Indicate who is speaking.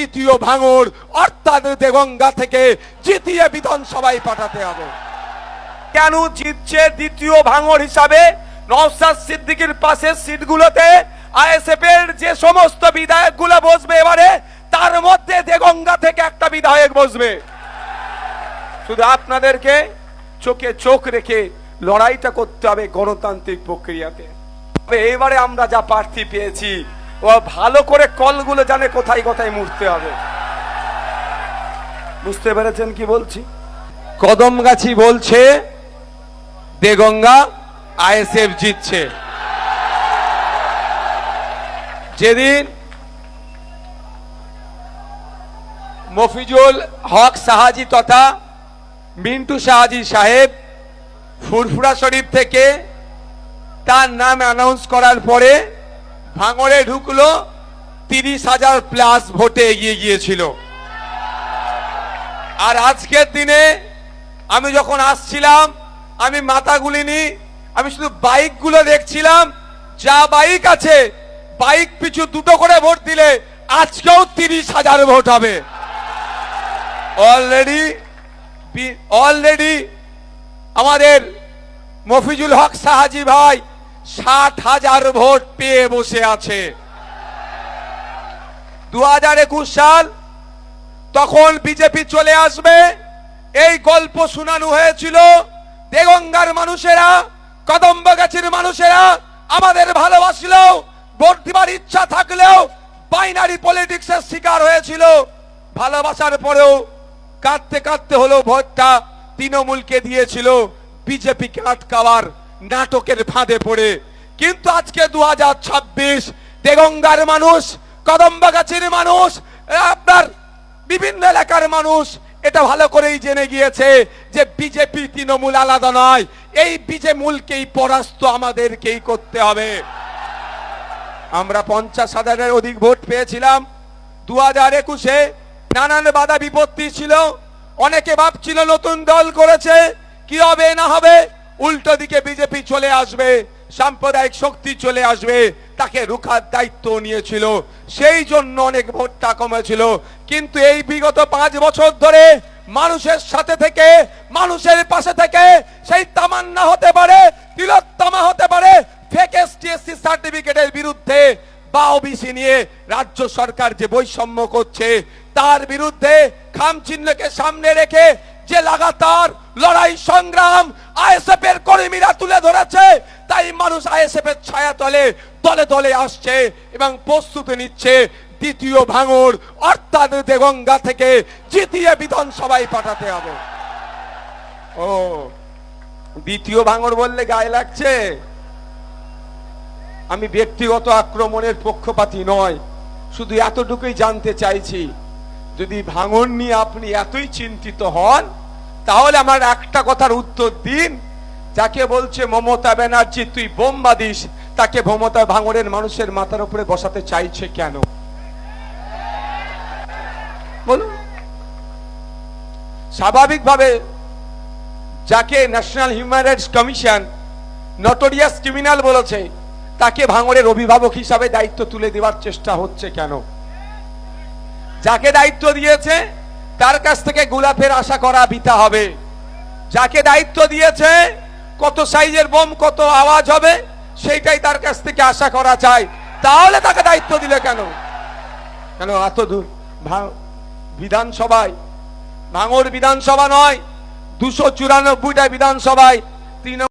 Speaker 1: দ্বিতীয় ভাঙড় অর্থাৎ দেগঙ্গা থেকে জিতিয়ে বিধানসভায় পাঠাতে হবে।
Speaker 2: কেন জিতছে দ্বিতীয় ভাঙড় হিসাবে? নওশাদ সিদ্দিকীর পাশের সিটগুলোতে আইএসএফ এর যে সমস্ত বিধায়কগুলো বসবে এবারে, তার মধ্যে দেগঙ্গা থেকে একটা বিধায়ক বসবে। শুধু আপনাদেরকে চোখে চোখ রেখে লড়াইটা করতে হবে গণতান্ত্রিক প্রক্রিয়াতে। তবে এবারে আমরা যা প্রার্থী পেয়েছি, ও ভালো করে কলগুলো জানে কোথায় কোথায় মুড়তে হবে। বুঝতে পেরেছেন কি বলছি?
Speaker 1: কদমগাছি বলছে দেগঙ্গা আইএসএফ জিতছে। যেদিন মফিজুল হক সাহাজি তথা মিন্টু সাহাজি সাহেব ফুরফুরা শরীফ থেকে তার নাম অ্যানাউন্স করার পরে ভাঙড়ে ঢুকলো, 30,000 প্লাস ভোটে এগিয়ে গিয়েছিল। আর আজকের দিনে আমি যখন আসছিলাম, আমি মাথা গুলিনি, আমি শুধু বাইকগুলো দেখছিলাম। যা বাইক আছে, বাইক পিছু 2টো করে ভোট দিলে আজকেও 30,000 ভোট হবে। অলরেডি আমাদের মফিজুল হক সাহাজি ভাই 60,000 ভোট পেয়ে বসে আছে। 2021 সাল তখন বিজেপি চলে আসবে, এই গল্প শোনানো হয়েছিল। দেগঙ্গার মানুষেরা, কদমগাছির মানুষেরা আমাদের ভালোবাসলেও, ভোট দিবার ইচ্ছা থাকলেও বাইনারি পলিটিক্সের শিকার হয়েছিল। ভালোবাসার পরেও কাঁদতে কাঁদতে হলো ভোটটা তৃণমূলকে দিয়েছিল, বিজেপিকে আটকাবার নাটকের ফাঁদে পড়ে। কিন্তু আজকে 2026 দেগঙ্গার মানুষ, কদমগাছির মানুষ, আপনার বিভিন্ন এলাকার মানুষ এটা ভালো করেই জেনে গিয়েছে যে বিজেপি তৃণমূল আলাদা নয়, এই বিজেমূলকেই পরাস্ত আমাদেরকেই করতে হবে। আমরা 50,000-এর অধিক ভোট পেয়েছিলাম। 2021-এ নানান বাধা বিপত্তি ছিল, অনেকে ভাবছিল নতুন দল করেছে কি হবে না হবে, উল্টো দিকে বিজেপি চলে আসবে, সাম্প্রদায়িক শক্তি চলে আসবে, তাকে রুখার দায়িত্ব নিয়েছিল, সেই জন্য অনেক ভোটটা কমেছিল। কিন্তু এই বিগত 5 বছর ধরে মানুষের সাথে থেকে, মানুষের পাশে থেকে, সেই তামান্না হতে পারে, তিলোত্তমা হতে পারে, ফেক এসটি/এসসি সার্টিফিকেটের বিরুদ্ধে বা ওবিসি নিয়ে রাজ্য সরকার যে বৈষম্য করছে তার বিরুদ্ধে খামচিহ্নকে সামনে রেখে যে লাগাতার লড়াই সংগ্রাম আইএসএফ এর কর্মীরা তুলে ধরেছে, তাই মানুষ আইএসএফ এর ছায়া তলে দলে দলে আসছে এবং প্রস্তুতি নিচ্ছে দ্বিতীয় ভাঙড় অর্থাৎ দেগঙ্গা থেকে জিতিয়ে বিধানসভায় পাঠাতে হবে। ও, দ্বিতীয় ভাঙড় বললে গায়ে লাগছে? আমি ব্যক্তিগত আক্রমণের পক্ষপাতী নয়, শুধু এতটুকুই জানতে চাইছি, যদি ভাঙড় নিয়ে আপনি এতই চিন্তিত হন তাহলে আমার একটা কথার উত্তর দিন। যাকে বলছে মমতা ব্যানার্জি তুই বোম বাঁধিস, তাকে মমতা ভাঙড়ের মানুষের মাথার উপরে বসাতে চাইছে কেন বলুন? স্বাভাবিকভাবে যাকে national human rights commission notorious criminal বলেছে, তাকে ভাঙড়ের অভিভাবক হিসাবে দায়িত্ব তুলে দেওয়ার চেষ্টা হচ্ছে কেন? যাকে দায়িত্ব দিয়েছে তার কাছ থেকে গোলাপের আশা করা বৃথা হবে। যাকে দায়িত্ব দিয়েছে কত সাইজের বোম, কত আওয়াজ হবে, সেইটাই তার কাছ থেকে আশা করা চায়। তাহলে তাকে দায়িত্ব দিলে কেন? কেন এত দূর বিধানসভায়, ভাঙড় বিধানসভা নয়, 294টা বিধানসভায়